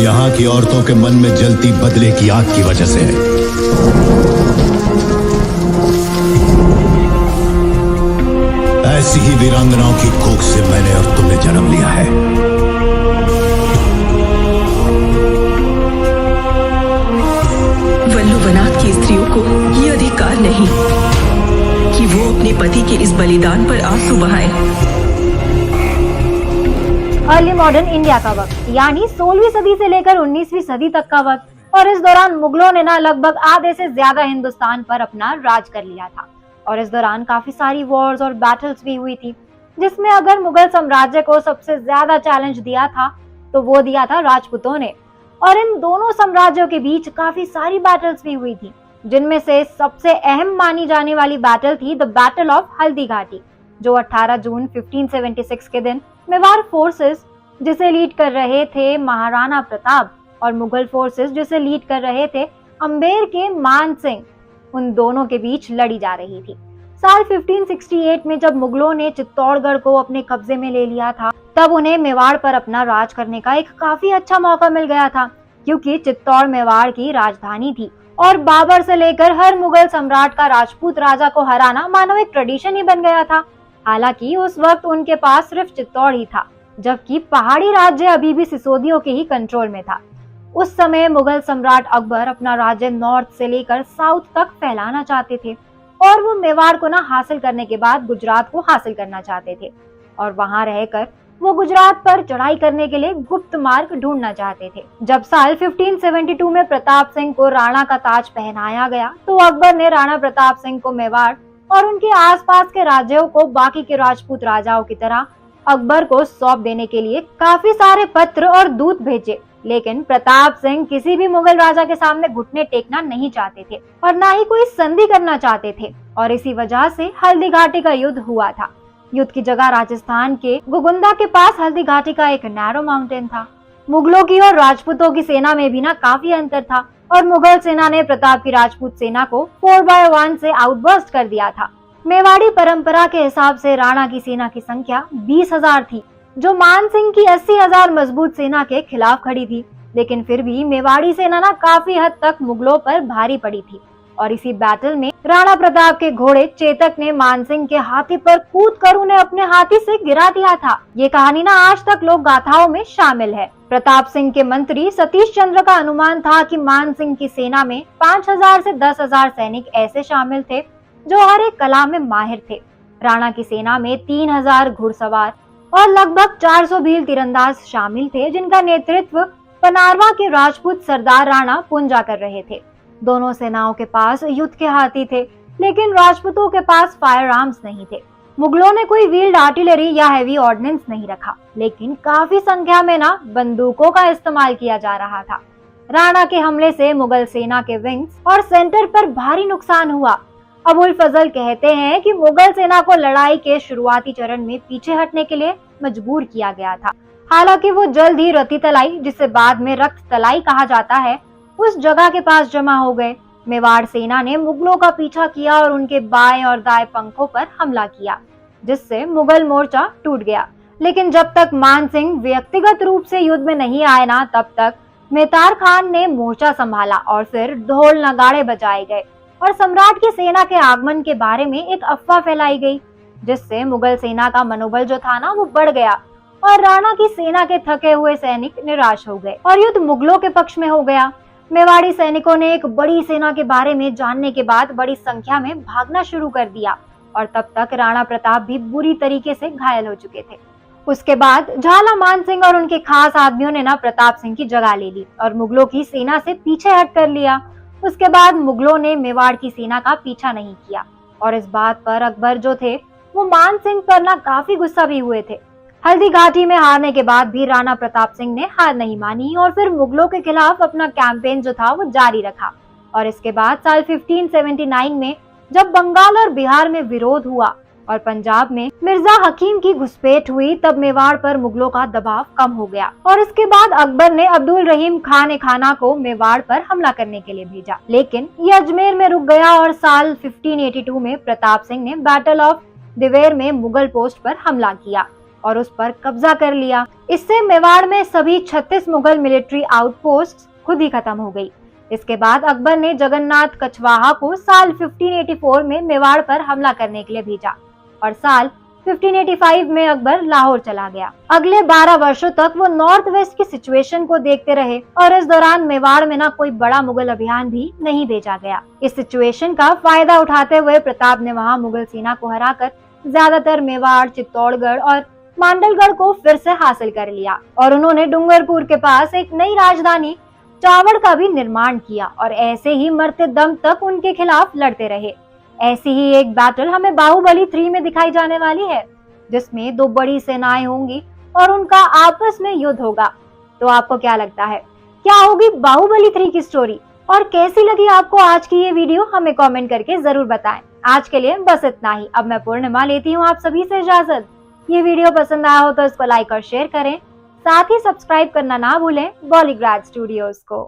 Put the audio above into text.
यहाँ की औरतों के मन में जलती बदले की आग की वजह से है। ऐसी ही वीरांगनाओं की कोख से मैंने और तुमने जन्म लिया है। वल्लुवनाथ की स्त्रियों को ये अधिकार नहीं कि वो अपने पति के इस बलिदान पर आंसू बहाएं। अर्ली मॉडर्न इंडिया का वक्त यानी 16वीं सदी से लेकर 19वीं सदी तक का वक्त, और इस दौरान मुगलों ने लगभग आधे से ज्यादा हिंदुस्तान पर अपना राज कर लिया था। और इस दौरान काफी सारी वॉर्स और बैटल्स भी हुई थी, जिसमें अगर मुगल साम्राज्य को सबसे ज्यादा चैलेंज दिया था तो वो दिया था राजपूतों ने। और इन दोनों साम्राज्यों के बीच काफी सारी बैटल्स भी हुई थी, जिनमें से सबसे अहम मानी जाने वाली बैटल थी the battle of Haldi Ghati, जो 18 जून 1576 के दिन मेवाड़ फोर्सेस जिसे लीड कर रहे थे महाराणा प्रताप और मुगल फोर्सेस जिसे लीड कर रहे थे अम्बेर के मान सिंह, उन दोनों के बीच लड़ी जा रही थी। साल 1568 में जब मुगलों ने चित्तौड़गढ़ को अपने कब्जे में ले लिया था, तब उन्हें मेवाड़ पर अपना राज करने का एक काफी अच्छा मौका मिल गया था, क्योंकि चित्तौड़ मेवाड़ की राजधानी थी और बाबर से लेकर हर मुगल सम्राट का राजपूत राजा को हराना मानो एक ट्रेडिशन ही बन गया था। हालांकि उस वक्त उनके पास सिर्फ चित्तौड़ ही था, जबकि पहाड़ी राज्य अभी भी सिसोदियों के ही कंट्रोल में था। उस समय मुगल सम्राट अकबर अपना राज्य नॉर्थ से लेकर साउथ तक फैलाना चाहते थे और वो मेवाड़ को हासिल करने के बाद गुजरात को हासिल करना चाहते थे, और वहां रहकर वो गुजरात पर चढ़ाई करने के लिए गुप्त मार्ग ढूंढना चाहते थे। जब साल 1572 में प्रताप सिंह को राणा का ताज पहनाया गया, तो अकबर ने राणा प्रताप सिंह को मेवाड़ और उनके आसपास के राज्यों को बाकी के राजपूत राजाओं की तरह अकबर को सौंप देने के लिए काफी सारे पत्र और दूत भेजे। लेकिन प्रताप सिंह किसी भी मुगल राजा के सामने घुटने टेकना नहीं चाहते थे और ना ही कोई संधि करना चाहते थे, और इसी वजह से हल्दी घाटी का युद्ध हुआ था। युद्ध की जगह राजस्थान के गोगुंदा के पास हल्दी घाटी का एक नैरो माउंटेन था। मुगलों की और राजपूतों की सेना में भी काफी अंतर था, और मुगल सेना ने प्रताप की राजपूत सेना को 4/1 से आउटबर्स्ट कर दिया था। मेवाड़ी परंपरा के हिसाब से राणा की सेना की संख्या 20,000 थी, जो मान सिंह की 80,000 मजबूत सेना के खिलाफ खड़ी थी। लेकिन फिर भी मेवाड़ी सेना काफी हद तक मुगलों पर भारी पड़ी थी, और इसी बैटल में राणा प्रताप के घोड़े चेतक ने मान सिंह के हाथी पर कूद कर उन्हें अपने हाथी से गिरा दिया था। ये कहानी आज तक लोक गाथाओं में शामिल है। प्रताप सिंह के मंत्री सतीश चंद्र का अनुमान था कि मान सिंह की सेना में 5,000 से 10,000 सैनिक ऐसे शामिल थे जो हर एक कला में माहिर थे। राणा की सेना में 3,000 घुड़सवार और लगभग 400 भील तीरंदाज शामिल थे, जिनका नेतृत्व पनारवा के राजपूत सरदार राणा पुंजा कर रहे थे। दोनों सेनाओं के पास युद्ध के हाथी थे, लेकिन राजपूतों के पास फायर आर्म्स नहीं थे। मुगलों ने कोई व्हील्ड आर्टिलरी या हैवी ऑर्डिनेंस नहीं रखा, लेकिन काफी संख्या में बंदूकों का इस्तेमाल किया जा रहा था। राणा के हमले से मुगल सेना के विंग्स और सेंटर पर भारी नुकसान हुआ। अबुल फजल कहते हैं कि मुगल सेना को लड़ाई के शुरुआती चरण में पीछे हटने के लिए मजबूर किया गया था। हालांकि वो जल्द ही रति तलाई, जिसे बाद में रक्त तलाई कहा जाता है, उस जगह के पास जमा हो गए। मेवाड़ सेना ने मुगलों का पीछा किया और उनके बाएं और दाएं पंखों पर हमला किया, जिससे मुगल मोर्चा टूट गया। लेकिन जब तक मान सिंह व्यक्तिगत रूप से युद्ध में नहीं आए तब तक मेहतार खान ने मोर्चा संभाला, और फिर ढोल नगाड़े बजाए गए और सम्राट की सेना के आगमन के बारे में एक अफवाह फैलाई गई, जिससे मुगल सेना का मनोबल जो था वो बढ़ गया और राणा की सेना के थके हुए सैनिक निराश हो गए और युद्ध मुगलों के पक्ष में हो गया। मेवाड़ी सैनिकों ने एक बड़ी सेना के बारे में जानने के बाद बड़ी संख्या में भागना शुरू कर दिया, और तब तक राणा प्रताप भी बुरी तरीके से घायल हो चुके थे। उसके बाद झाला मान सिंह और उनके खास आदमियों ने प्रताप सिंह की जगह ले ली और मुगलों की सेना से पीछे हट कर लिया। उसके बाद मुगलों ने मेवाड़ की सेना का पीछा नहीं किया, और इस बात पर अकबर जो थे वो मान सिंह पर काफी गुस्सा भी हुए थे। हल्दी घाटी में हारने के बाद भी राणा प्रताप सिंह ने हार नहीं मानी और फिर मुगलों के खिलाफ अपना कैंपेन जो था वो जारी रखा। और इसके बाद साल 1579 में जब बंगाल और बिहार में विरोध हुआ और पंजाब में मिर्जा हकीम की घुसपैठ हुई, तब मेवाड़ पर मुगलों का दबाव कम हो गया और इसके बाद अकबर ने अब्दुल रहीम खान खाना को मेवाड़ पर हमला करने के लिए भेजा, लेकिन ये अजमेर में रुक गया और साल 1582 में प्रताप सिंह ने बैटल ऑफ दिवेर में मुगल पोस्ट पर हमला किया। और उस पर कब्जा कर लिया। इससे मेवाड़ में सभी 36 मुगल मिलिट्री आउटपोस्ट खुद ही खत्म हो गई। इसके बाद अकबर ने जगन्नाथ कछवाहा को साल 1584 में मेवाड़ पर हमला करने के लिए भेजा और साल 1585 में अकबर लाहौर चला गया। अगले 12 वर्षों तक वो नॉर्थ वेस्ट की सिचुएशन को देखते रहे और इस दौरान मेवाड़ में ना कोई बड़ा मुगल अभियान भी नहीं भेजा गया। इस सिचुएशन का फायदा उठाते हुए प्रताप ने वहां मुगल सेना को हराकर ज्यादातर मेवाड़, चित्तौड़गढ़ और मांडलगढ़ को फिर से हासिल कर लिया और उन्होंने डूंगरपुर के पास एक नई राजधानी चावड़ का भी निर्माण किया और ऐसे ही मरते दम तक उनके खिलाफ लड़ते रहे। ऐसी ही एक बैटल हमें बाहुबली 3 में दिखाई जाने वाली है, जिसमें 2 बड़ी सेनाएं होंगी और उनका आपस में युद्ध होगा। तो आपको क्या लगता है, क्या होगी बाहुबली 3 की स्टोरी और कैसी लगी आपको आज की ये वीडियो? हमें कमेंट करके जरूर बताएं। आज के लिए बस इतना ही। अब मैं पूर्णिमा लेती हूँ आप सभी से इजाजत। ये वीडियो पसंद आया हो तो इसको लाइक और शेयर करें, साथ ही सब्सक्राइब करना ना भूलें बॉलीग्राड स्टूडियोज को।